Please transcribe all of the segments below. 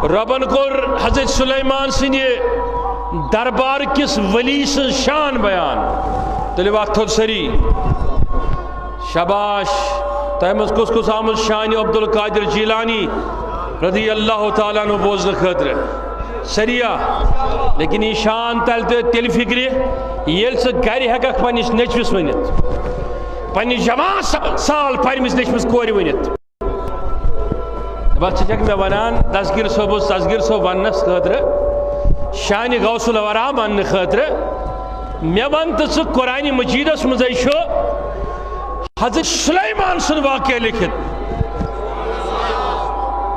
Ribbon کور حضرت سلیمان سندِ دربار کس ولی سن شان بیان تیلہِ وقت تھوٚد سٲری شاباش تۄہہِ منٛز کُس کُس آمُت شانہِ عبدالقادر جیلانی رضی اللہ تعالیٰ عنہ بوزنہٕ خٲطرٕ سریا لیکن یہ شان تیٚلہِ فکرِ ییٚلہِ ژٕ گرِ ہٮ۪ککھ پنٛنِس نیٚچوِس ؤنِتھ پنٛنِس جوان سال پرِمِس نیٚچوِس کورِ ؤنِتھ بس ژٕ چھَکھ مےٚ وَنان دسگیٖر صٲب اوس دسگیٖر صٲب وننس خٲطرٕ شانہِ غوث الورا وننہٕ خٲطرٕ مےٚ وَن تہٕ ژٕ قرآنِ مجیٖدس منٛزے چھُ حضرت سلیمان سُنٛد واقعہ لیکھِتھ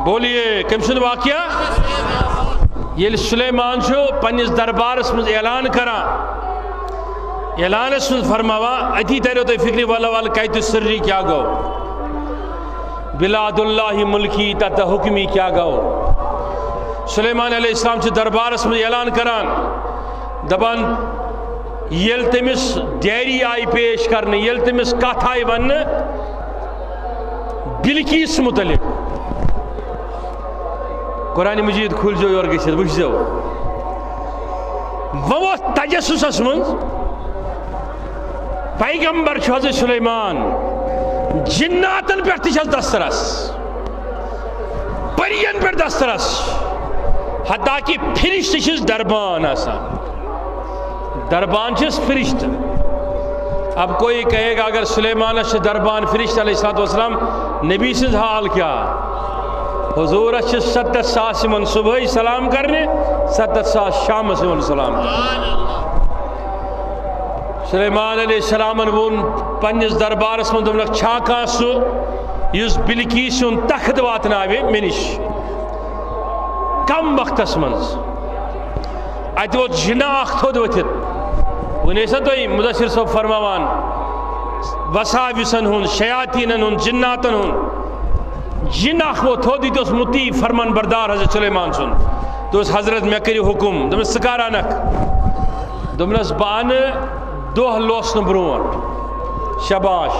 بولیے کٔمۍ سُنٛد واقعہ ییٚلہِ سلیمان چھُ پنٛنِس دربارس منٛز اعلان کران اعلانس منٛز فرماوان أتی تریو تۄہہِ فکرِ ولہٕ ولہٕ کتہِ سری کیٛاہ گوٚو بلاد اللہ ملکی تتہ حکمی کیا گو سلیمان علیہ السلام سے دربارس میں اعلان کران دبان یل تمس ڈیری آئی پیش کرنے یل تمس کتھ آئی ون بلکیس متعلق قرآن مجید کھل جو اور گھت وچو وہ تجسس من پیغمبر حضرت سلیمان جناتن پہ دسترس پرین پہ دسترس حتیٰ کہ فرشت چھس دربان آسان دربان چھس فرشت اب کوئی کہے گا اگر سلیمان سے دربان فرشت علیہ السلام نبی سے حال کیا حضور 70 ساس من صبح سلام کرنے 70 ساس شام سے من سلام کرنے سلیمان علیہ السلام وون پنس دربارس من دنک چھا کان سو یس بلکیس ہن تخت واتناوے مے نش کم وقتس من ات ووت جنا اخ تھود ؤتھِتھ ون ٲسا تُہۍ مدثر صٲب فرماوان وساوسن ہُنٛد شیاطیٖنن ہُنٛد جناتن ہُنٛد جن اخ ووت تھود یہِ تہِ اوس مُطیع فرمان بردار حضرت سلیمان سُنٛد دوٚپُس حضرت مےٚ کٔرِو حُکم دوٚپمَس ژٕ کر انکھ دوٚپنس بہٕ انہٕ دۄہ لوسنہٕ برونٛٹھ شاباش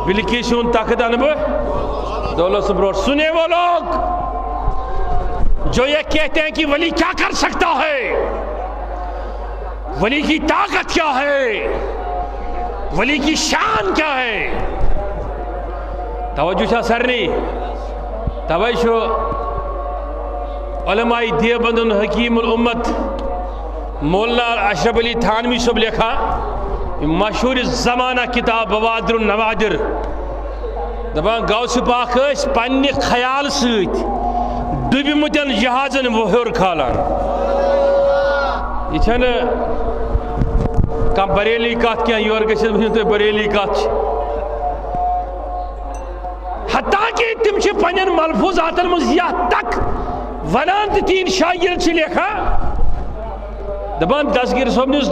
بلکیس ہُنٛد تخت انہٕ بہٕ دۄہ لوسنہٕ برونٛٹھ سُنے وہ لوگ جو یہ کہتے ہیں کہ ولی کیا کر سکتا ہے ولی کی طاقت کیا ہے ولی کی شان کیا ہے توجہ چھا سرنی توے چھُ علماء دیوبند حکیم الامت مولانا اشرف علی تھانوی صاحب لکھا مشہور زمانہ کتاب بوادر النوادر دپان غوث پاک ٲسۍ پننہِ خیال سۭتۍ ڈُبِمٕتٮ۪ن جہازن ہیوٚر کھالان یہ چھنہٕ کانٛہہ بریلی کتھ کینٛہہ یور گٔژھِتھ وٕچھِو تُہۍ بریلی کتھ چھِ حتیٰ کہ تِم چھِ پننٮ۪ن ملفوظاتن منٛز یتھ تک ونان تہٕ تِہنٛدۍ شاگرد چھِ لیکھان دپان دسگیٖر صٲبنِس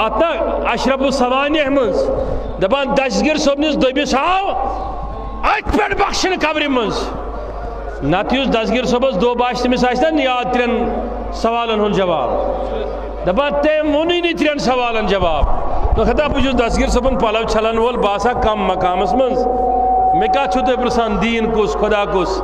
اتھ نا اشرف السوانح منٛز دپان دسگیٖر صٲبنِس دٔبِس آو أتھۍ پٮ۪ٹھ بخشنہٕ قبرِ منٛز نتہٕ یُس دسگیٖر صٲبس دۄہ باسہِ تٔمِس آسہِ نا یاد 3 سوالن ہُنٛد جواب دپان تٔمۍ ووٚنُے نہٕ 3 سوالن جواب خطا بہٕ چھُس دسگیٖر صٲبن پلو چھلن وول بہٕ آسا کم مقامس منٛز مےٚ کتھ چھُو تُہۍ پرژھان دیٖن کُس خۄدا کُس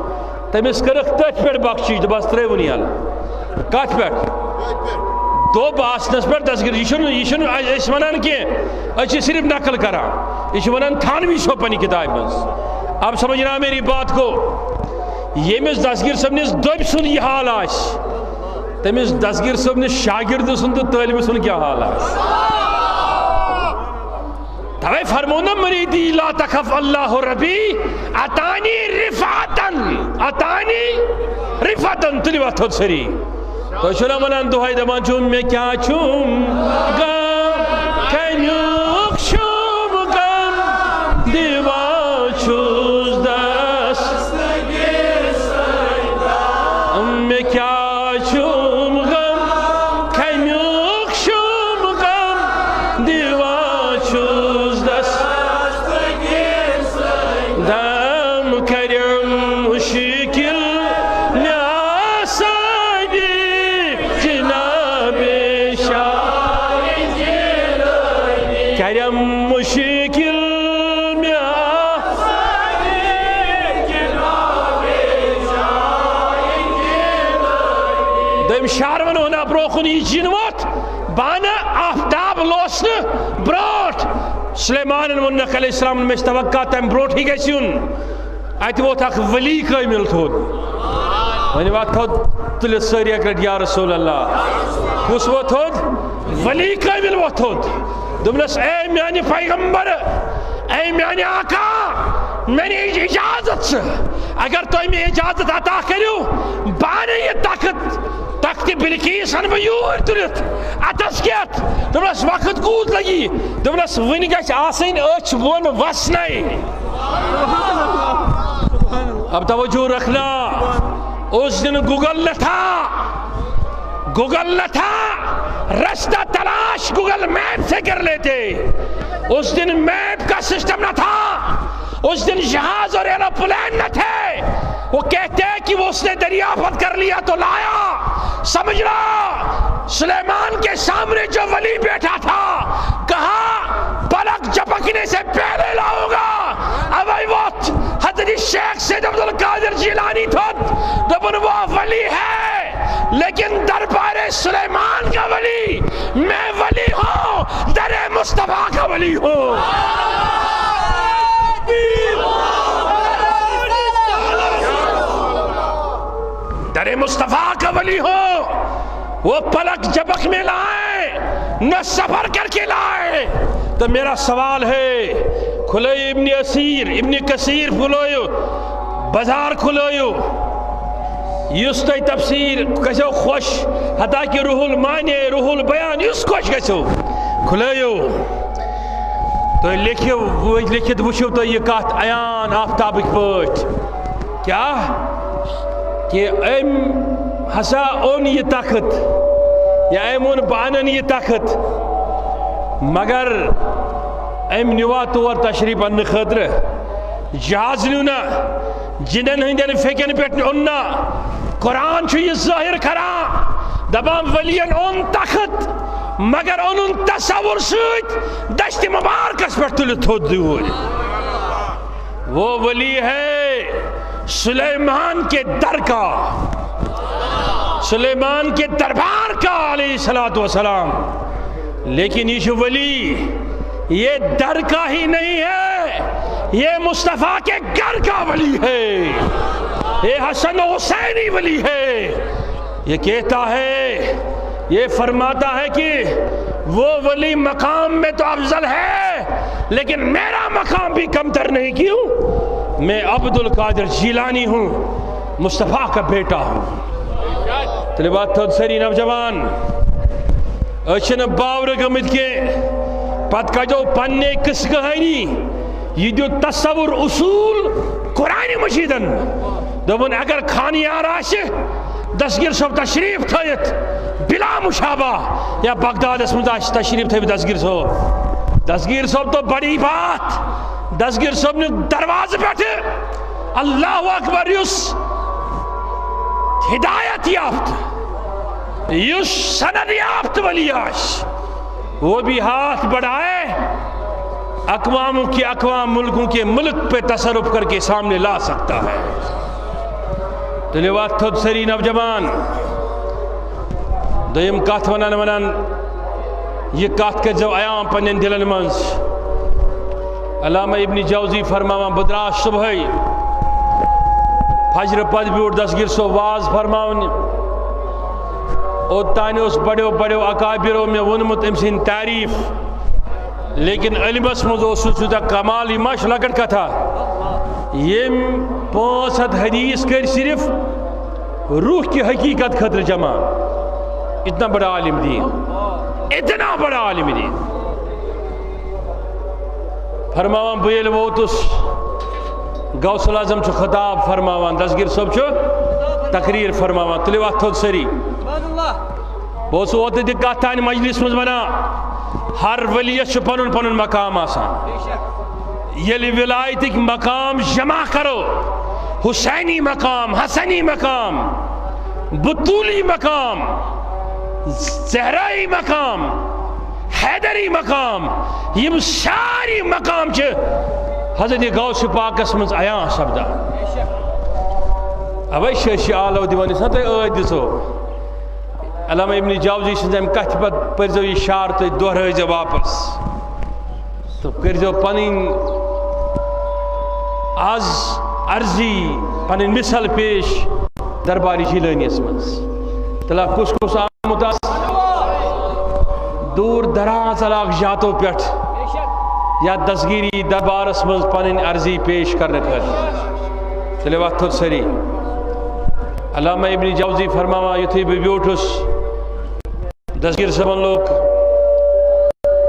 تٔمِس کٔرٕکھ تٔتھۍ پٮ۪ٹھ بخشِش دوٚپس ترٛٲوُن یلہٕ کتھ پٮ۪ٹھ دوٚپ آسنس پٮ۪ٹھ دسگیٖر یہِ چھُنہٕ أسۍ ونان کینٛہہ أسۍ چھِ صرف نقل کران یہِ چھُ ونان تھانوی صٲب پننہِ کتابہِ منٛز اب سمجھنا میری بات کو ییٚمِس دسگیٖر صٲبنِس دۄبہِ سُنٛد یہِ حال آسہِ تٔمِس دسگیٖر صٲبنِس شاگرد سُنٛد تہٕ طٲلبہِ سُنٛد کیٛاہ حال آسہِ توے فرمو نا مریدی لا تخف اللہ ربی اتانی رفاتن تُلِو اتھ تھوٚد سٲری تُہۍ چھِو نا ونان دۄہے دپان چھُم مےٚ کیٛاہ چھُم غم کمیُک چھُم غم دِوان چھُس مےٚ کیٛاہ چھُم غم کمیُک چھُم غم دِوان چھُس دم کرم مشکل مےٚ سادِ جناب شاہ کرم مشکل دم شارون ہونا بروخن یہ جنوت بانا آفتاب لوسن بروٹ سلیمان المنق علیہ السلام میں توقع تم بروٹ ہی گیسیون ایت وہ تک ولی کامل تھود ونی وقت تھود تل سری اکرد یا رسول اللہ کس وہ تھود ولی کامل وہ تھود دمنس اے میانی پیغمبر اے میانی آقا میں نے اجازت سے اگر تو میں اجازت عطا کریو بانے یہ تخت بلکیس ہن بیور تلت اتس کیت دمنس وقت کود لگی دمنس ونی گیس آسین اچ ون وسنائی اب توجہ رکھنا اس دن گوگل نہ تھا رستہ تلاش گوگل میپ سے کر لیتے اس دن میپ کا سسٹم نہ تھا اس دن جہاز اور ایروپلین نہ تھے وہ کہتے کہ وہ اس نے دریافت کر لیا تو لایا سمجھ رہا سلیمان کے سامنے جو ولی بیٹھا تھا کہا پلک جھپکنے سے پہلے لاؤں گا اب آئی وقت حضرت شیخ سید عبد القادر جیلانی تھا دبن وہ ولی ہے لیکن دربار سلیمان کا ولی میں ولی ہوں در مصطفیٰ کا ولی ہوں در مصطفیٰ کا ولی ہوں وہ پلک جھپک میں لائے نہ سفر کر کے لائے تو میرا سوال ہے کھلوئے ابن کثیر کھلوئے بازار کھلوئے یس تھی تفسیر گھو خوش حتیٰ کہ روح المعانی روح البیان یس خوش گھو کھلوئے تو لکھت وچھو تو یہ کات عیان آفتابک پوٹ کیا کہ ام ہسا اون یہ طاقت یا ام اون بانن یہ طاقت مگر ام نوا طور تشریف ان خطر جہاز نیونا جنن ہندن فکن پیٹن اننا قرآن چھو یہ ظاہر کرا دبان ولین اون طاقت مگر ان تصور سوچ دشت مبارکس پر تلت ہو دور وہ ولی ہے سلیمان کے در کا سلیمان کے دربار کا علیہ السلام لیکن یہ ولی یہ در کا ہی نہیں ہے یہ مصطفیٰ کے گھر کا ولی ہے یہ حسن و حسینی ولی ہے یہ کہتا ہے یہ فرماتا ہے کہ وہ ولی مقام میں تو افضل ہے لیکن میرا مقام بھی کمتر نہیں کیوں میں عبد القادر جیلانی ہوں مصطفیٰ کا بیٹا ہوں طلبات تھوڑ سری نوجوان اچھن باور گمت کے پت کا جو پننے کس کہانی یہ جو تصور اصول قرآن مجیدن دوبن اگر کھانی آراش دستگیر صاحب تشریف تھایت بلا مشابہ یا بغداد اس مداش تشریف تھے دستگیر صاحب تو بڑی بات دستگیر صاحب نے دروازے بیٹھے اللہ اکبر یس ہدایت یافت یس سند یافت ولیاش وہ بھی ہاتھ بڑھائے اقواموں کے اقوام ملکوں کے ملک پہ تصرف کر کے سامنے لا سکتا ہے دلیوات تھوڑ سری نوجوان دویم کات ونان یہ کات کے جو آیام پنین دلن منز علامہ ابن جوزی فرماوان بدراش صبحی فجر پد بیوٹ دستگیر سو واز فرماون او تانی اس بڑے بڑے اکابروں میں ونمت امسین تعریف لیکن علمس مزو سوچتا کمالی ماش لگڑ کا تھا یہ 500 حدیث کر صرف روح کی حقیقت خطر جمع اتنا بڑا عالم دین اتنا بڑا عالم دین فرماوان بیل ووتس غوث العظم چھو خطاب فرماوان دستگیر صاحب چھو تقریر فرماوان تلیوات تھوڑ سری بہت سو ہوتے دکات تانی مجلس مز بنا ہر ولیت چھو پنن پنن مقام آسان یلی ولایتک مقام جمع کرو حسینی مقام حسنی مقام بطولی مقام زہرائی مقام حیدری مقام یہ ساری مقام چھے حضرت غوث پاک اسمز آیاں سبدا اوے شیشی آلو دیوانی ساتھ آج دیسو علامہ ابن جوزی سن کت پہ پرزو یہ شعر تو دہرائزو واپس تو کرزو پنن آز عرضی پنن مثال پیش درباری جیلانیس مز تلا کس کس آمد دور دراز علاقہ جاتو پیٹھ یا دستگیری دربارس مز پنن عرضی پیش کرنے کر تلے وقت تھر سری علامہ ابن جوزی فرماوا یتھی بیوٹس دستگیر صبن لوگ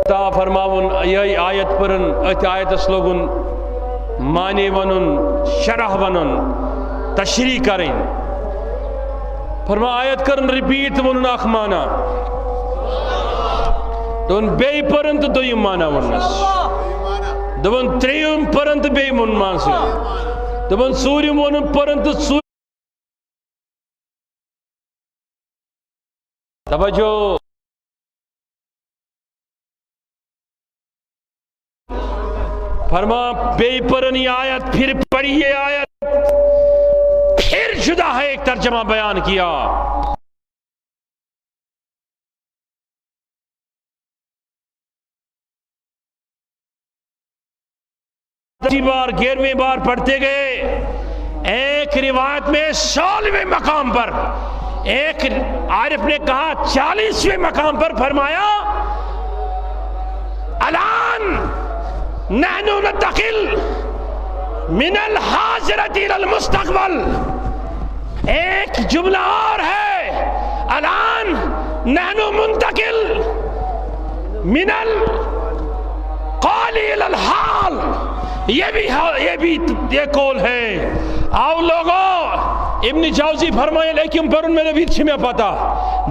تا فرماون یہ آیت پرن ات آیت اسلوگن معنی ونن شرح ونن تشریح کریں فرما آیت کرن ریپیٹ ونن اخ مانا دون بے پرن تو دویم مانا ونس دون تریم پرن تو بے من مانسی دون سوریم ونن پرن تو سوریم توجہ فرما بے پرنی آیت پھر پڑھیے آیت پھر جدا ہے ایک ترجمہ بیان کیا بار 11ویں بار پڑھتے گئے ایک روایت میں 16ویں مقام پر ایک عارف نے کہا 40ویں مقام پر فرمایا الان نحن ننتقل من الحاضرة الى المستقبل ایک جملہ اور ہے الان نحن منتقل من القول الى الحال یہ بھی یہ قول ہے آؤ لوگوں ابن جوزی فرمائے لیکن پرن میں بھی چھمیں پتا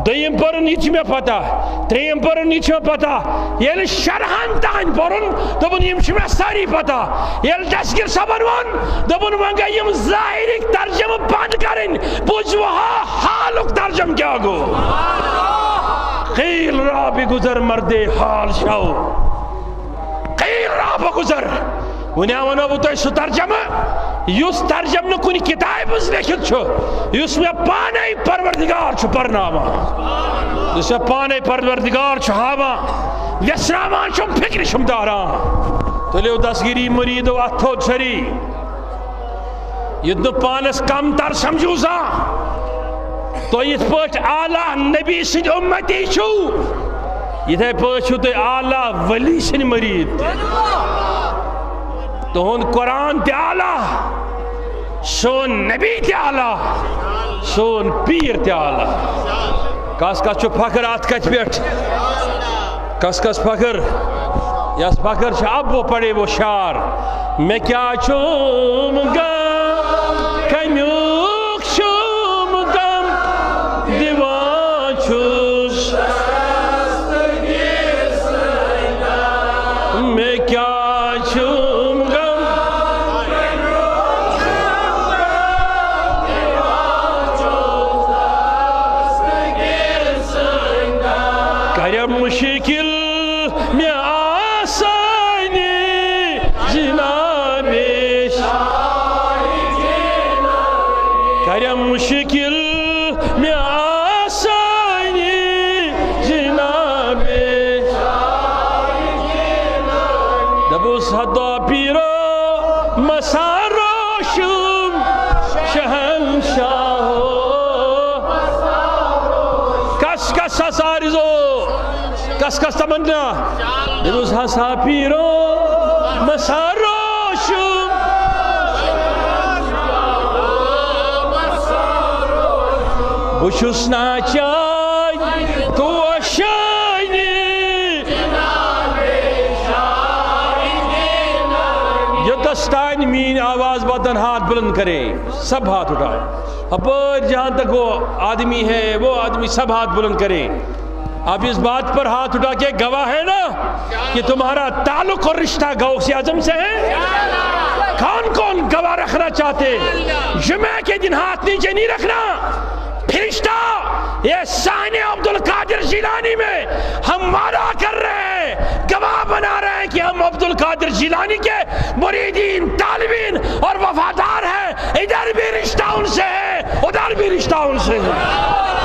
دویم پرن یہ چھمیں پتا تریم پرن یہ چھمیں پتا یہ شرحان تان پرن دبن یم چھمیں ساری پتا یہ دستگیر سبن ون دبن ونگا یم ظاہری ترجمہ بند کریں بجوہا حالک ترجم کیا گو قیل را بگذر مرد حال شو قیل را بگذر ونیا ونو بتوی سو ترجمہ یس ترجمہ کنی کتاب اس لیکن چھو یس میں پانے پروردگار چھو پرناما یس میں پانے پروردگار چھو ہاما یسرامان چھو فکر شم دارا تو لیو دستگیری مرید و اتھو چھری یدنو پانس کم تر سمجھوزا تو یہ پوچھ آلہ نبی سن امتی چھو یہ پوچھ چھو تو آلہ ولی سن مرید تو ہون قرآن تے آلہ سون نبی تے آلہ سون پیر تے آلہ کس کس چھو پھکر آت کچھ بیٹھ کس کس پھکر یس پھکر چھو اب وہ پڑے وہ شعر میں کیا چوم گا کمیوک چوم گم دیوان چھوش میں کیا چوم مشکل میں آسانی جناب کرم مشکل میں آسانی جناب دبوس حدا پیرو مسارو شم شہنشاہ کس کس سارزو کس کس تمنا دبوس حسا پیرو مسارو شم بشوس ناچائی تو اشائی یہ دستان مین آواز باتن ہاتھ بلند کرے سب ہاتھ اٹھائے اپر جہاں تک وہ آدمی ہے وہ آدمی سب ہاتھ بلند کرے آپ اس بات پر ہاتھ اٹھا کے گواہ ہے نا کہ تمہارا تعلق اور رشتہ غوث اعظم سے ہے کون کون گواہ رکھنا چاہتے جمعہ کے دن ہاتھ نیچے نہیں رکھنا فرشتہ یہ سائن عبدالقادر جیلانی میں ہم وعدہ کر رہے ہیں گواہ بنا رہے ہیں کہ ہم عبدالقادر جیلانی کے مریدین طالبین اور وفادار ہیں ادھر بھی رشتہ ان سے ہے ادھر بھی رشتہ ان سے ہے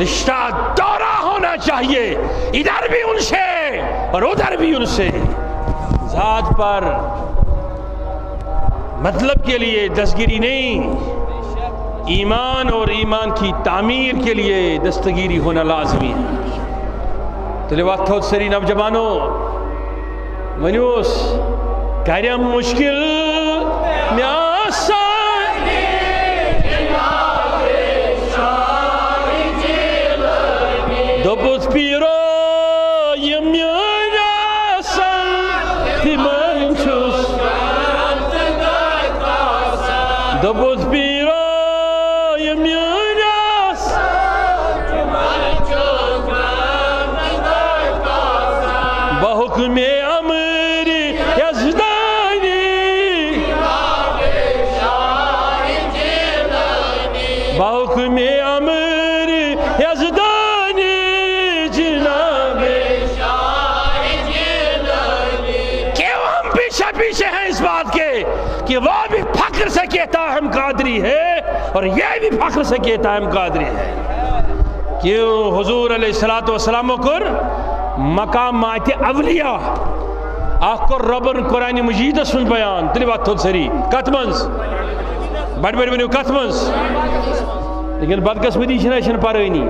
رشتہ دوہرا ہونا چاہیے، ادھر بھی ان سے اور ادھر بھی ان سے، ذات پر مطلب کے لیے دستگیری نہیں، ایمان اور ایمان کی تعمیر کے لیے دستگیری ہونا لازمی ہے۔ تلوات تھوت سری نوجوانوں ونیوس کرم مشکل میں آسان دوپوس پیرو یم آسان تیمان چھوس دوپوس پیرو یم بحکم امر یزدانی بحکم امر یزدانی جناب کیوں ہم پیچھے پیچھے ہیں اس بات کے کہ وہ بھی فخر سے کہتا ہے ہم قادری ہے اور یہ بھی فخر سے کہتا ہے ہم قادری ہے۔ کیوں حضور علیہ السلام کر مقامات اولیاء آخر ربن قرآن مجید سن بیان تلی بات تھوڑ سری کتمنز بڑھ بڑھ بنیو کتمنز لیکن بدقسمتی چھن پرانی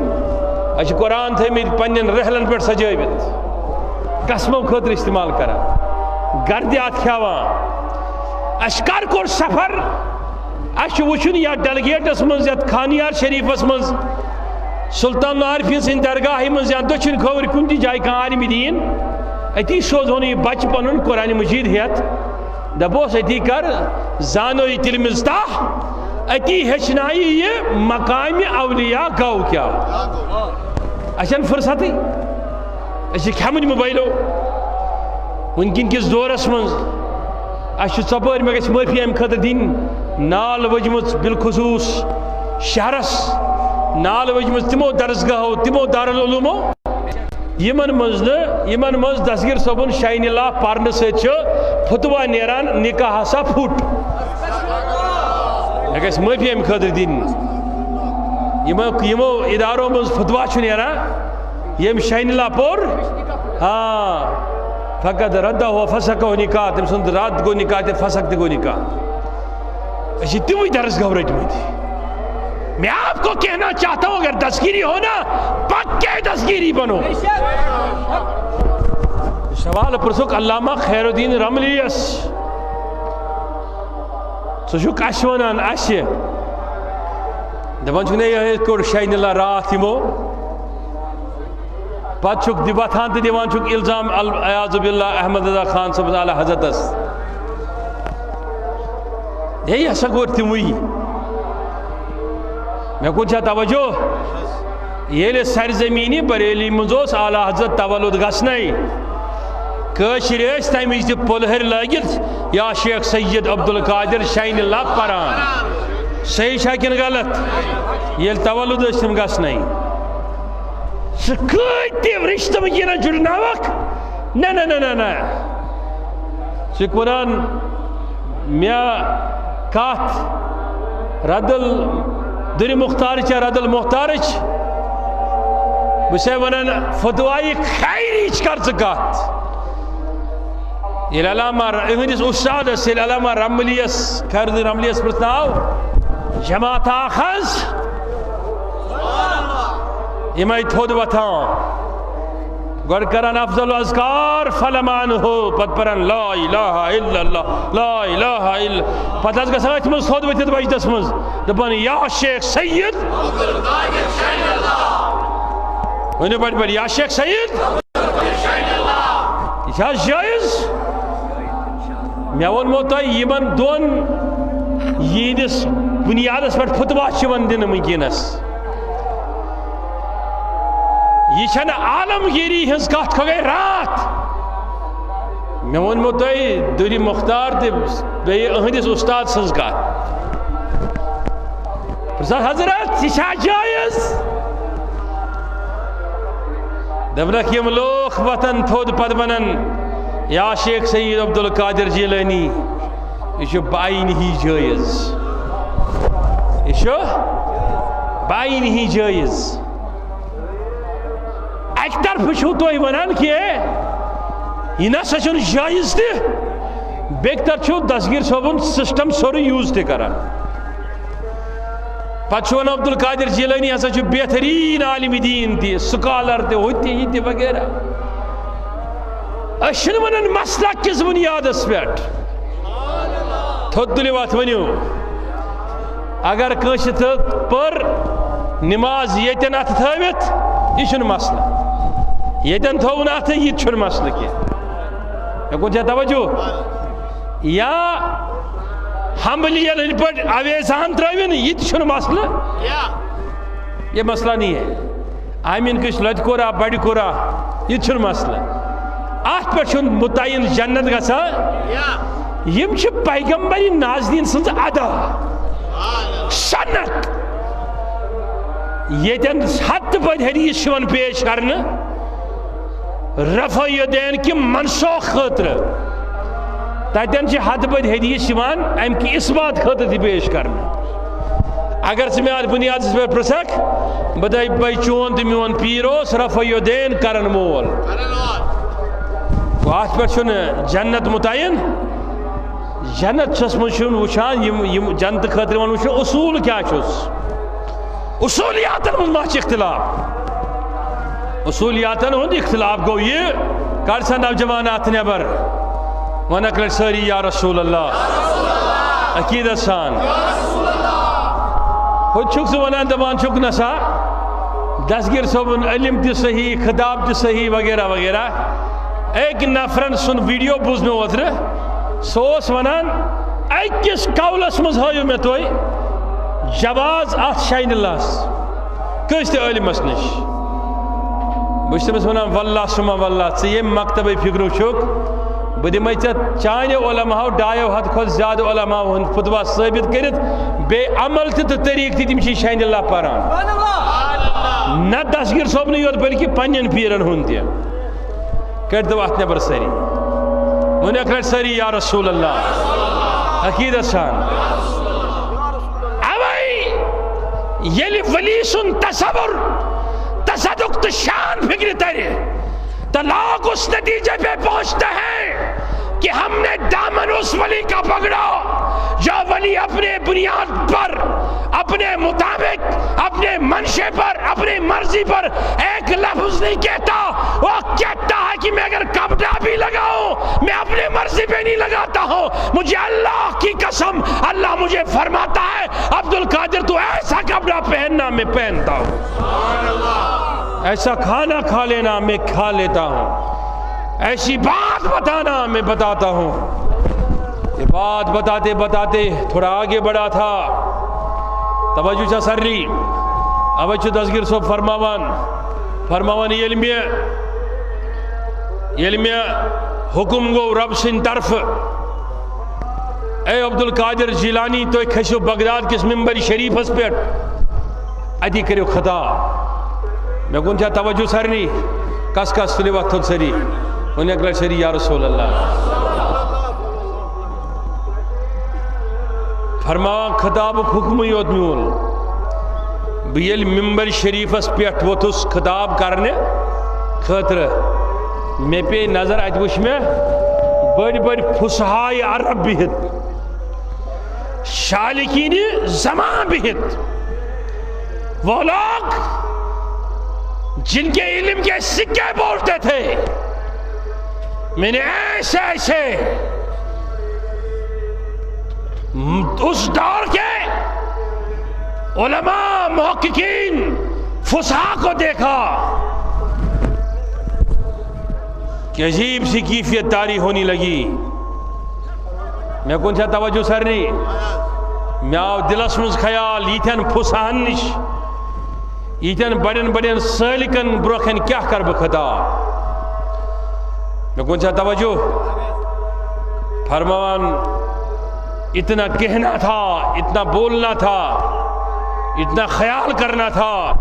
اچھ قرآن تھے میں پنین رحلن پر سجائیت قسموں خطر استعمال کرا گردیات کھیاوان اشکار کور سفر اچھ وچن یا ڈیلیگیٹس منز یا خانیار شریفس منز سلطان عارفین سن درگاہی منز یا دچن کھوور کنٹی جائے کا عالمی دین اتی سوزونی بچ پنن قرآن مجید ہیت دبوس اتی کر زانوی تلمزتاح اتی ہچنائی یہ مقام اولیاء گاؤ کیا اچھن فرصتی اچھی کھمج موبائلو ونکن کس دورس منز اچھی ژپٲرۍ مےٚ گژھِ معٲفی امہِ خٲطرٕ دِنۍ نال وجمٕژ بالخصوص شہرس نال وجمٕژ تِمو درسگاہو تِمو دارالعلومو یمن منز دستگیر صٲبُن شاین اللہ پرنہٕ سۭتۍ چھُ فتوا نیران نکاح ہسا پھُٹ مےٚ گژھِ معٲفی امہِ خٲطرٕ دِنۍ یمو ادارو منز فتوا چھُ نیران یم شاین اللہ پوٚر ہاں فقط رد ہوا فسق ہو نکاح تم سند رد گو نکاح تے فسق تے گو نکاح اسی تمہیں درس گو رہی تمہیں میں آپ کو کہنا چاہتا ہوں اگر دستگیری ہونا پکے دستگیری بنو سوال پرسوک علامہ خیر الدین رملیس سوچوک اشوانان اشی دبان چکنے یہ کور شاین اللہ رات ہمو پت چھک دیواتان تے دیوان چھک الزام اعاذ باللہ احمد رضا خان صاحب علی حضرت اس یہی ایسا گور تیموئی میں کچھ توجہ یہ لئے سرزمینی بریلی منزوس علی حضرت تولد گسنائی کشر اس تیم اجتی پلہر لگت یا شیخ سید عبدالقادر شاین اللہ پران صحیح شاکن غلط یہ تولد اس تیم گسنائی سکیتیم رشتہ مجھینا جڑنا وقت نا سکونان میا کات ردل دری مختارچ ردل مختارچ بسے ونن فتوائی خیریچ کر سکات یہ علامہ اہنیس استاد سے علامہ رملیس خیرد رملیس پرسناو جماعت آخذ امائی تھود وطان گوڑ کرن افضل اذکار فلمان ہو پت پرن لا الہ الا اللہ لا الہ الا پت از گسا اتمز تھود وطید بجدس مز دبانی یا شیخ سید عبدالقادر شاین اللہ انہوں بڑھ بڑھ یا شیخ سید عبدالقادر شاین اللہ یہ جائز میں اول موتائی یمن دون یہدس بنیادس پر فتوا چون دن ممکنس یہ چھن عالمگیری ہنس کات کھو گئی رات میں ونمو تھی دوری مختار تے بے اہندس استاد سنز کات پرساد حضرت یہ چھا جائز دبنک یم لوخ وطن تھود پد بنن یا شیخ سید عبدالقادر جیلانی یہ چھو بائین ہی جائز یہ چھو بائین ہی جائز اک طرف چھو تھی ونان کہ یہ نسا جائز تہ بیک طرف چھو دستگیر صٲبُن سسٹم سورُے یوز تہ کران پتہ ون عبد القادر جیلانی ہسا بہترین عالم دین تہ سکالر تہ ہُہ تہ یہ تہ وغیرہ اشن ونان مسلک کس بنیادس پہ تھوٚد تُلِو اتھ ؤنِو اگر کٲنٛسہِ پٔر نماز ییٚتٮ۪ن اتھ تھٲوِتھ یہ چھُنہٕ مسلہٕ ییٚتٮ۪ن تھوٚوُن اتھ یہِ تہِ چھُنہٕ مسلہٕ کینٛہہ مےٚ کوٚر ژےٚ توجہ یا حمبلین ہٕنٛدۍ پٲٹھۍ اویزان ترٛٲوِن یہِ تہِ چھُنہٕ مسلہٕ یہ مسئلہ نہیں ہے آمین کش لد کورا بڑ کورا یہ چھُنہٕ مسئلہ ات پہ متعین جنت گژھان یم چھ پیغمبر نازنین سنز ادا سنت یتن ہتھ بد حدیث چھ پیش کرنے رفع یدین کی منسوخ خاطر تتن چھ ہتھ بد حدیث ام کی اثبات خاطر تہ پیش کرنے اگر ثہ مے بنیاد پہ پرسک بہ بھائی چون تو میون پیر اس رفع یدین کرن مول ات پہ جنت متعین جنت چھس من وچان جنت خاطر ون وچھو اصول کیا چھس اصولیاتن من ما چھ اختلاف اصولیاتن ہند اختلاف گو یہ کڑ سا نوجوانات نبر ونک لٹ ساری یا رسول اللہ عقیدت سان ہو چھک سہ ونان دپان چھک نسا دستگیر صٲبُن علم تہ صحیح خطاب تہ صحیح وغیرہ وغیرہ ایک نفرن سن ویڈیو بوز میں اوتر سوس ونان اکس قولس مز ہایو میں توئی جواز ات شاین لاس کس تہ علمس نش بس تمس ونان واللہ سما واللہ ژٕ یم مکتب فکرو چھک بہ دمے ژےٚ چانہِ علماء ڈایو ہتھ کھۄتہٕ زیادٕ علماء ہُنٛد فتوا ثٲبت کٔرِتھ بیٚیہِ عمل تہٕ طریٖقہٕ تہِ تِم چھِ شاین اللہ پران نہ دستگیر صٲبنٕے یوت بلکہ پننٮ۪ن پیرن ہُنٛد تہِ کر دو ات نبر سری من اکرت سری یا رسول اللہ عقیدت سان اوئی یلی ولی سن تصور تصدق تو شان فکر ترے تو لوگ اس نتیجے پہ پہنچتے ہیں کہ ہم نے دامن اس ولی کا پکڑا جو ولی اپنے بنیاد پر اپنے مطابق اپنے منشے پر اپنی مرضی پر ایک لفظ نہیں کہتا وہ کہتا ہے کہ میں اگر کپڑا بھی لگاؤں میں اپنے مرضی پہ نہیں لگاتا ہوں مجھے اللہ کی قسم اللہ مجھے فرماتا ہے عبد القادر تو ایسا کپڑا پہننا میں پہنتا ہوں ایسا کھانا کھا لینا میں کھا لیتا ہوں ایسی بات بتانا میں بتاتا ہوں یہ بات بتاتے بتاتے تھوڑا آگے بڑھا تھا توجہ چھا سری اب چھو دستگیر صاحب فرماوان علمیہ حکم گو رب سن طرف اے عبد القادر جیلانی تو کھسو بغداد کس ممبر شریف اس پیٹ ادی کرو خطا میں کون چھا توجہ سرنی کس کس تلی وقت تھوڑ سری انہیں اکلر سری یا رسول اللہ فرماوان خطاب حکم یوت میول بیل ممبر شریف اس پیٹ ووتھس خطاب کرنے خاطر میں پہ نظر ات وچ میں بڑی بڑی فصحائے عرب بہت شالکین زمان بہت وہ لوگ جن کے علم کے سکے بولتے تھے میں نے ایسے ایسے اس دور کے علماء محققین فصحاء کو دیکھا کہ عجیب سی کیفیت طاری ہونی لگی میں کون سا توجہ سرنی میں آو دلس مز خیال یتن فصحاءن نش یتن بڑین بڑین سالکن برکن کیا کر بخطا میں کون سا توجہ فرمان اتنا کہنا تھا اتنا بولنا تھا اتنا خیال کرنا تھا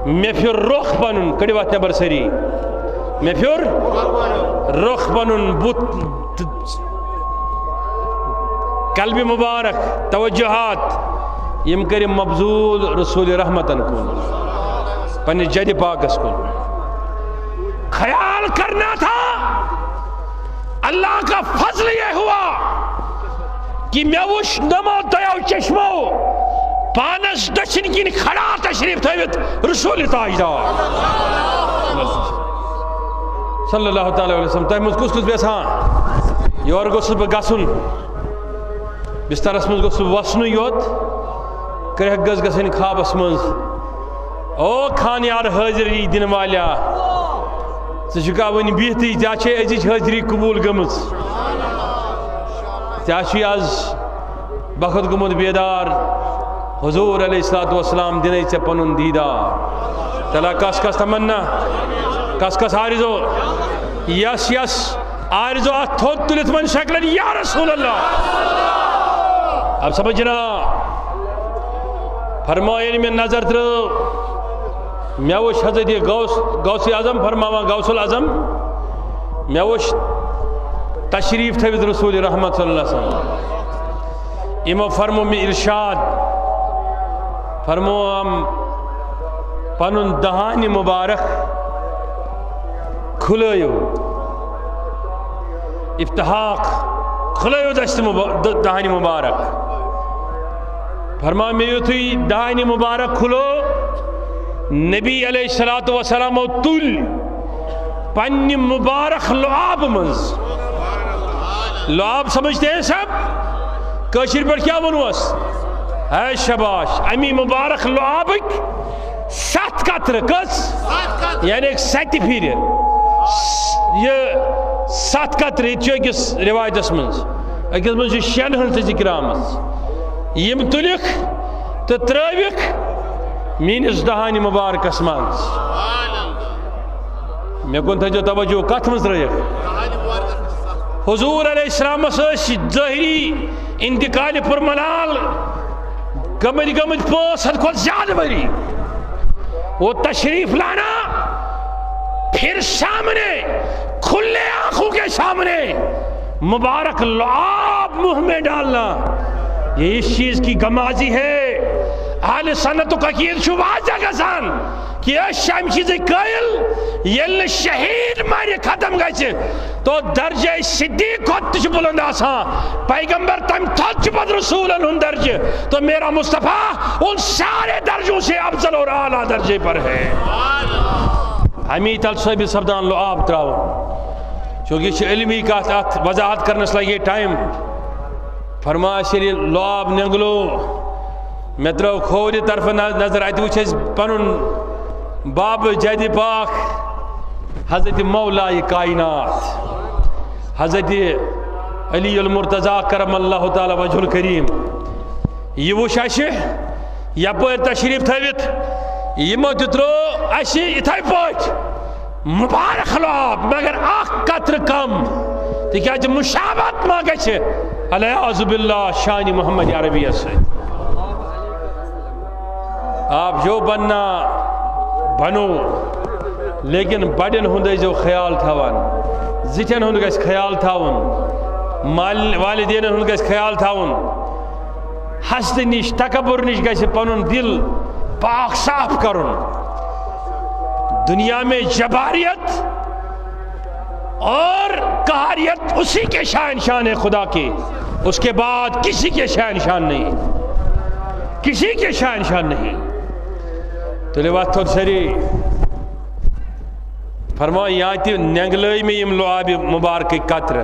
میں پھر رخ بنن کڑی بات نبر سری میں پھر رخ بنن قلب مبارک توجہات یم کریم مبذول رسول رحمتن کن پنی جد پاکس کن خیال کرنا تھا. اللہ کا فضل یہ ہوا کہ میں وش نمو دیو چشمو پانس دچن کن کھڑا تشریف تھوت رسول تاجدار صلی اللہ تعالیٰ علیہ وسلم. تہ مز کس یژھان یور گوس بہ گژھن بسترس مز گوس وسن یوت کرہ گز گژھن خوابس مز او خانیار حاضری دن والیا ژٕ چھُکھا وٕنہِ بِہتٕے ژےٚ چھے أزِچ حٲضری قبوٗل گٔمٕژ ژےٚ چھُے آز وقت گوٚمُت بیدار حضور علیہ الصلوۃ والسلام دِنے ژےٚ پنُن دیٖدار. تلا کس کس تمنا کس کس آرزو یس یس آرزو اتھ تھوٚد تُلِتھ وۄنۍ شکلن یا رسول اللہ. اب سمجھنا فرمایا ییٚلہِ مےٚ نظر ترٲو مےٚ وٕچھ حضرت غوث اعظم فرماوان غوث العظم مےٚ وٕچھ تشریف تھٲوِتھ رسول رحمت صلی اللہ علیہ وسلم. یِمو فرمو مےٚ ارشاد فرمووم پنُن دہانہِ مبارک کھُلٲیِو افتحاق کھُلٲیِو دستہِ دہانہِ مبارک. فرماو مےٚ یُتھُے دہانہِ مبارک کھُلو نبی علیہ الصلوۃ والسلام تُل پننہِ مبارک لعاب منٛز لعاب سمجھتے ہیں سب کٲشِر پٲٹھۍ کیٛاہ ووٚنوس ہے شباش امی مبارک لعابٕکۍ 7 قطرٕ کٔژ یعنی 7 پھِرِ یہ 7 قطرٕ ییٚتہِ چھُ أکِس رِوایتس منٛز أکِس منٛز چھِ 6 ہٕنٛز تہِ ذِکر آمٕژ یِم تُلِکھ تہٕ ترٛٲوِکھ میٲنِس دہانہِ مبارکس منٛز. مےٚ کُن تھٲیزیو توجہ کتھ منٛز ترٛٲیِکھ حضور علیہ السلامس ٲسۍ ظٲہری انتقالہِ پُرمنال گٔمٕتۍ 500 کھۄتہٕ زیادٕ ؤری. وہ تشریف لانا پھر سامنے کھلے آنکھوں کے سامنے مبارک لعاب منہ میں ڈالنا یہ اس چیز کی غمازی ہے. اہل سنت و عقیدہ چھُ واضح گژھان کہ أسۍ چھِ اَمہِ چیٖزٕکۍ قٲیِل ییٚلہِ نہٕ شہیٖد مَرِ ختم گژھِ تو درجہ صدیق کھۄتہٕ تہِ چھُ بُلند آسان پیغمبر تَمہِ تھوٚد چھُ پتہٕ رسوٗلن ہُنٛد درجہ تو میرا مصطفیٰ ان سارے درجوں سے افضل اور اعلیٰ درجے پر ہے. ہمیں تل ثٲبت سپدان لعاب تراوُن چونکہ یہ چھِ علمی کتھ اتھ وضاحت کرنس لگے ٹائم. فرمایا ییٚلہِ لعاب نینگلو مےٚ ترٲو کھوورِ طرفہٕ نظر اتہِ وٕچھ اَسہِ پنُن باب جدِ پاک حضرت مولائے کائنات حضرت علی المرتضیٰ کرم اللہ تعالیٰ وجہ الکریم یہ وٕچھ اَسہِ یپٲرۍ تشریف تھٲوِتھ یِمو تہِ ترٛوو اَسہِ یِتھَے پٲٹھۍ مبارک لعاب مگر اکھ قطرٕ کم تِکیٛازِ مشابہت ما گژھِ الیاذ باللہ شانہِ محمد عربیَس سۭتۍ. آپ جو بننا بنو لیکن بڑن ہُنٛد ٲسۍزیو خیال تھاوان زِٹھٮ۪ن ہُنٛد گژھِ خیال تھاوُن والدینن ہُنٛد گژھِ خیال تھاوُن حسدٕ نِش تکبر نِش گژھِ پنُن دل پاک صاف کرُن. دنیا میں جباریت اور قہاریت اسی کے شان ہے خدا کے اس کے بعد کسی کے شان نہیں کسی کے شان نہیں. تو لباس تھوڑ سری فرمایا یہاں تی نینگلٲے میں یم لعاب مبارک قطر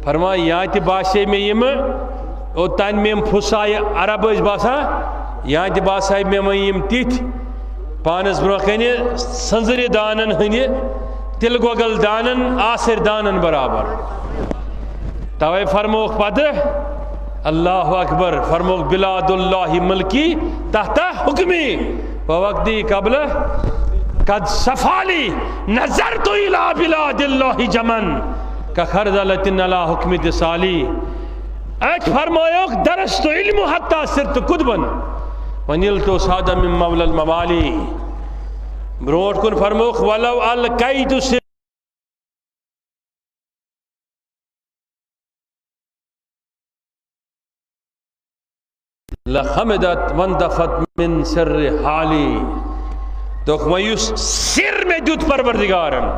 فرمایا یہاں تی باسے میں یم اوتان میں پھسائے عرب ٲسۍ باسان یہاں تی باسے میں یم تِتھ پانس برونٛہہ کنہِ سنزرِ دانن ہٕنٛدِ تِلہٕ گۄگل دانن آسٕرۍ دانن برابر. توے فرموکھ پتہٕ اللہ اکبر فرموکھ بلاد اللہ ملکی تحت حکمی ووقتی قبل قد صفالی نظرت الى بلاد اللہ جمن کخردلت علی حکم دسالی. ایک فرموکھ درست علم حتی صرت قدبن ونلت سادہ من مولا الموالی. برونٹ کن فرموکھ ولو القید سے لخمدت وانتفت من سر حالی. تو میوس سر میں دیت پروردگارن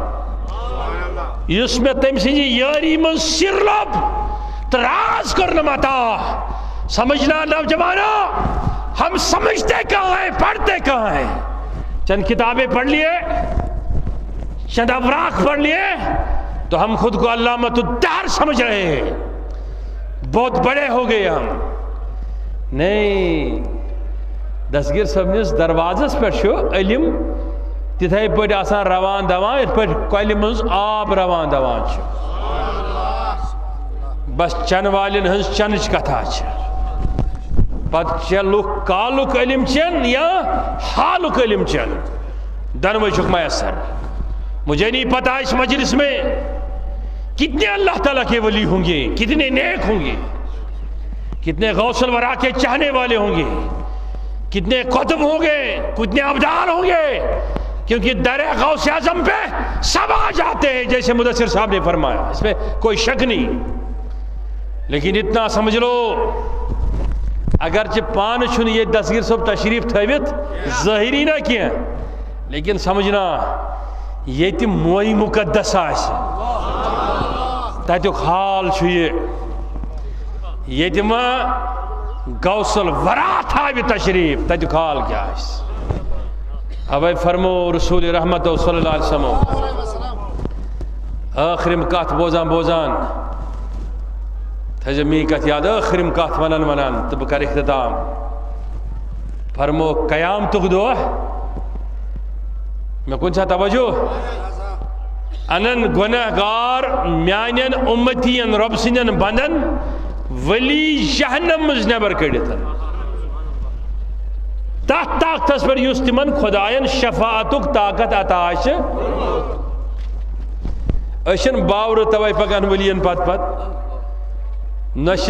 یس میں تم سی یاری من سر لب تراز کرنا متا سمجھنا نوجوانوں ہم سمجھتے کہاں ہیں پڑھتے کہاں ہیں چند کتابیں پڑھ لیے چند اوراق پڑھ لیے تو ہم خود کو علامت الدہر سمجھ رہے ہیں بہت بڑے ہو گئے ہم نہیں دستگیر صاحب نس دروازس پہ علم تتھے پہ آسان روان دوان ات پہ کۄلہِ منٛز آب روان دوان بس چن والن ہنز چنچ کتھا پتہ لوگ کالک علم چن یا حالک علم چن دنوے چھک میسر مجھے نہیں پتا اس مجلس میں کتنے اللہ تعالیٰ کے ولی ہوں گے کتنے نیک ہوں گے کتنے غوث الورا کے چاہنے والے ہوں گے کتنے قطب ہوں گے کتنے ابدال ہوں گے کیونکہ در غوث اعظم پہ سب آ جاتے ہیں جیسے مدثر صاحب نے فرمایا اس میں کوئی شک نہیں لیکن اتنا سمجھ لو اگرچہ پان چھن یہ دستگیر صاحب تشریف تھوت ظاہری نہ کیا لیکن سمجھنا یہ تی موئی مقدس آس تتیک حال یہ تی ما غوث الورا تھاوِ تشریف تتیک حال کیا آس اب فرمو رسول رحمت صلی اللہ علیہ وسلم آخرم کت بوزان بوزان تھے می کت یاد آخرم کت ونان ونان تو بہ کر اختتام فرمو قیامتک دۄہ میں کن سا توجہ انن گناہ گار میانین امتین رب سندین بندن ولی جہنم مز نبر کڑت تحت طاقتس پر یس تمن خدائن شفاعتک طاقت عطا اشن باور توے پکان ولین پت پت نش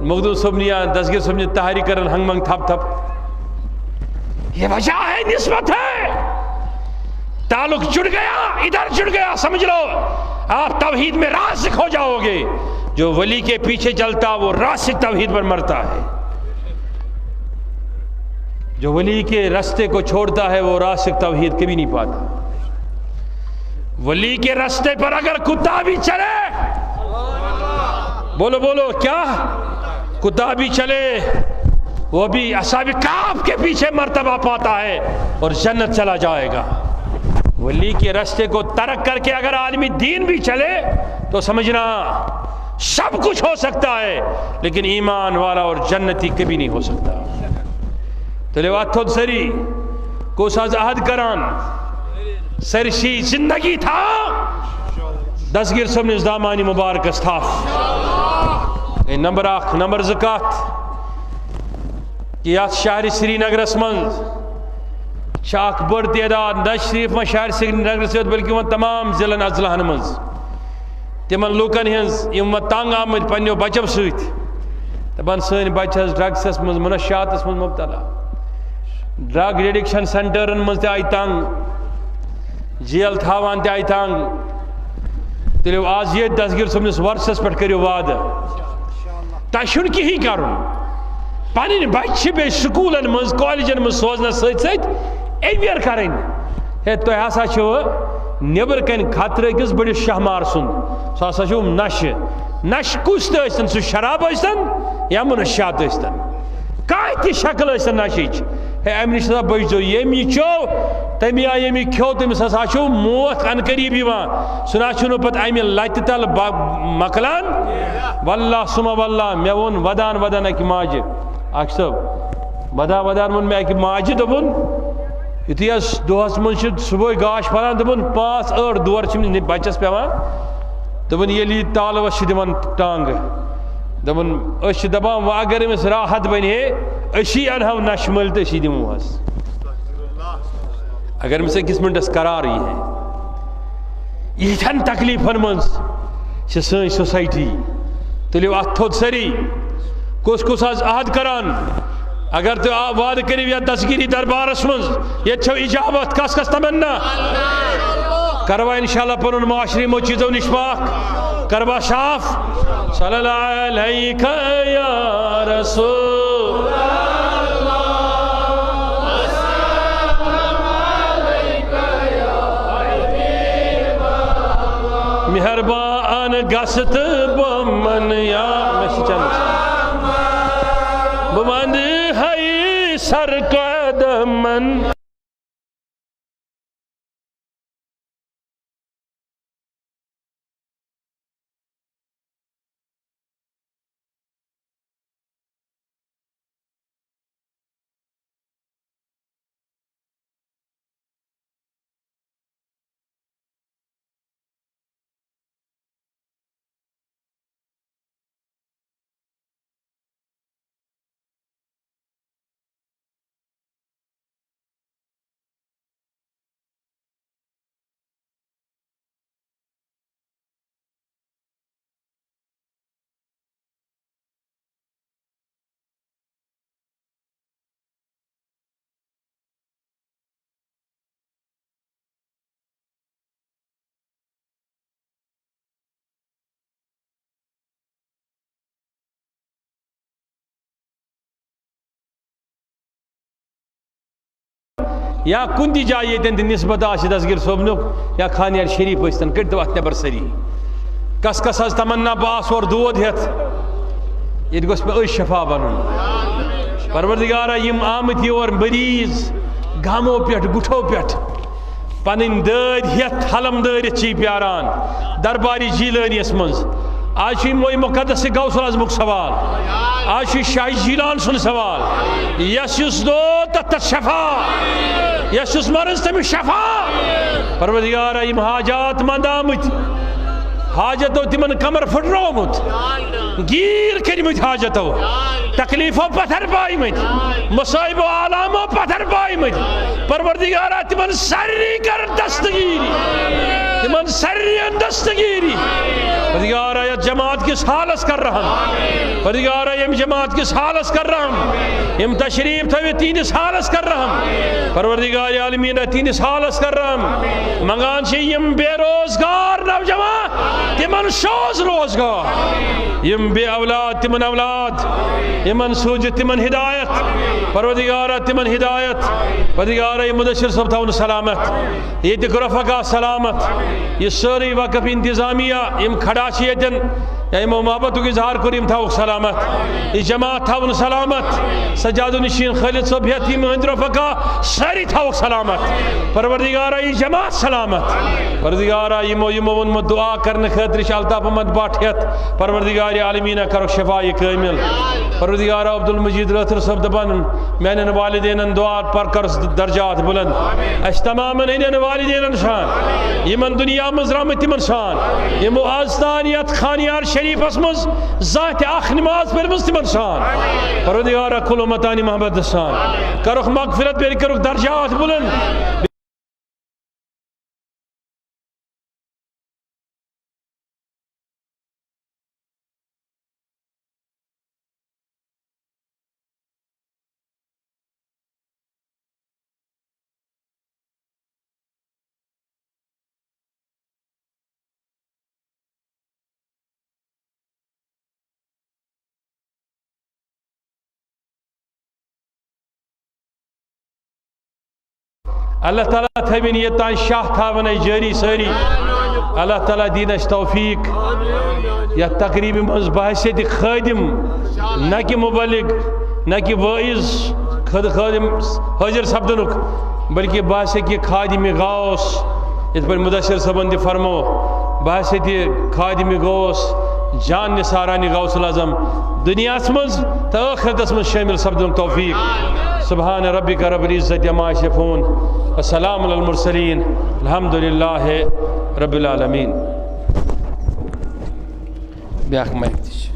مخدوم صبنیا دستگیر صبنی تحری کرن ہنگ منگ تھپ تھپ یہ وجہ ہے نسبت ہے تعلق جڑ گیا ادھر جڑ گیا سمجھ لو آپ توحید میں راسخ ہو جاؤ گے جو ولی کے پیچھے چلتا وہ راسخ توحید پر مرتا ہے جو ولی کے راستے کو چھوڑتا ہے وہ راسخ توحید کبھی نہیں پاتا ولی کے راستے پر اگر کتا بھی چلے بولو بولو کیا کتا بھی چلے وہ بھی اصحاب کہف کے پیچھے مرتبہ پاتا ہے اور جنت چلا جائے گا ولی کے راستے کو ترک کر کے اگر آدمی دین بھی چلے تو سمجھنا سب کچھ ہو سکتا ہے لیکن ایمان والا اور جنتی کبھی نہیں ہو سکتا تو لیوات تھوڑ سری کو ساز عہد کران سرشی زندگی تھا دستگیر صاحب نے دامانی مبارک استاف نمبر اخ نمبر زکات کہ شہر سری نگرس منز شاک بڑ تعداد نہ شریف میں شہر سری نگر سے بلکہ وہ تمام ضلع اضلاع مز تمن لوکن ہز تنگ آمد پنو بچو ست دپان سن بچہ ڈرگسس مز منشیاتس مز مبتلا ڈرگ ایڈکشن سینٹرن مز تہ آئی تنگ جیل تھاوان تہ آئی تنگ تیلو آز یہ دستگیر صبنس ورسس پہ کرو وعدہ تہ چھن کہین کرن پنن بچہ بے سکولن مز کالجن مز سوزنا ست ست اویئر کریں ہے تو ہسا نبر کن خطرہ کس بڑس شہمار سند سہ ہسا نش نش کس تن سہ شراب ٲسۍتن یا منشیات ٲسۍتن کانٛہہ تہِ شکل ٲسۍتن نشچ ہے امہ نش ہسا بچو یم یہ چو تمی آئی یم کھو تمس ہسا موت ان قریب یوان سہ نہ پتہ امہ لتہ تل مکلان واللہ سما واللہ مے وون ودان ودان اکہ ماجہ اکھ صٲب ودان ودان وون مے اکہ ماجہ دوٚپُن یتھُے حظ دۄہس منٛز چھُ صُبحٲے گاش پھران دوٚپُن 5-8 دور چھِ بچس پیوان دوٚپُن ییٚلہِ یہِ تالوس چھِ دِوان ٹانٛگہٕ دوٚپُن أسۍ چھِ دپان وۄنۍ اگر أمِس راحت بنہِ ہے أسی انہو نشہٕ مٔلۍ تہٕ أسی دِموہس اگر أمِس أکِس مِنٹس قرار یی ہے ییٖتھٮ۪ن تکلیٖفن منٛز چھِ سٲنۍ سوسایٹی تُلِو اتھ تھوٚد سٲری کُس کُس حظ عہد کران اگر تو وعدہ کریو یا دستگیری دربارس منز یہ چھو اجابت کس کس تمنا کروا انشاءاللہ پنن معاشری مو چیزوں نش پاک کروا صاف صلی اللہ علیہ یا رسول اللہ مہربان گست بمن یا بمند ہے سر قدمن یا کن دی جائے یتن نسبت آشی دسگیر صوبنک یا خانیار شریف اشتن کرتو ات نبر سری کس کس از تمنا باس اور دود ہت یہ گوس پہ شفا بنن پروردگارہ یم آمتی اور مریض گامو پیٹ گٹھو پیٹ پنن داد ہت حلم داد چی پیاران درباری جیلانی اسمنز آج چھ موئی مقدس غوث العظمک سوال آج چھ شاہ جیلان سن سوال یس یس دو تت شفا یس یس مرض تم شفا پروردگارہ یم حاجات مند آمت حاجتو تمن کمر پھٹرومت گیر کرمت حاجتو تکلیفو پتھر پائمت مصائبو علامو پتھر پائمت پروردگارہ تمن سری کر دستگیری تمن سری دستگیری پروردگارہ یہ جماعت کس حالس کر رہا ہم پروردگارہ یم جماعت کس حالس کر رہا ہم یم تشریف تھوی تینس حالس کر رہا ہم پروردگار عالمین تینس حالس کر رہا ہم منگان سے یم بے روزگار نوجوان تمن شوز روزگار یم بے اولاد تمن اولاد یمن سوج تمن ہدایت پروردگارہ تمن ہدایت پروردگارہ مدثر صاحب تھون سلامت یہ تک رفقہ سلامت یہ ساری وقف انتظامیہ یم کھڑا چیتن یا یم محبت کی اظہار کریم تھاوک سلامت یہ جماعت تھون سلامت سجاد النشین خالد صاحب یتیم ہند رفقہ ساری تھاوک سلامت پروردگارہ یہ جماعت سلامت پروردگارہ یمو ون دعا کرنے خاطر الطاف محمد باٹھیت پروردگار عالمین کرو شفاء کامل پروردگار عبد المجید راتر صاحب دبان میانن والدین دعا پر کر درجات بلند اس تمام انن والدین شان یمن دنیا مزرام تمن شان یمو آستانیت خانیار شریف اسمز ذات اخ نماز پر مستمن شان پروردگار کل امتانی محمد شان کرو مغفرت پر کرو درجات بلند اللہ تعالیٰ تھوین یہ تان شاہ تھاون جاری ساری اللہ تعالیٰ دینش توفیق یا تقریب مز بحثیت خادم نہ کہ مبلغ نہ کہ واعظ خادم حاضر سپدنک بلکہ بحثیت خادم غوث اس پر مدثر صاحبن دی فرمو بحثیت خادم غوث جان نثارانی غوث العظم دنیا مز تو آخرت مز شامل سپدن توفیق سبحان ربک رب العزت عما یصفون السلام علی المرسلین الحمد للہ رب العالمین بیاکھ مائک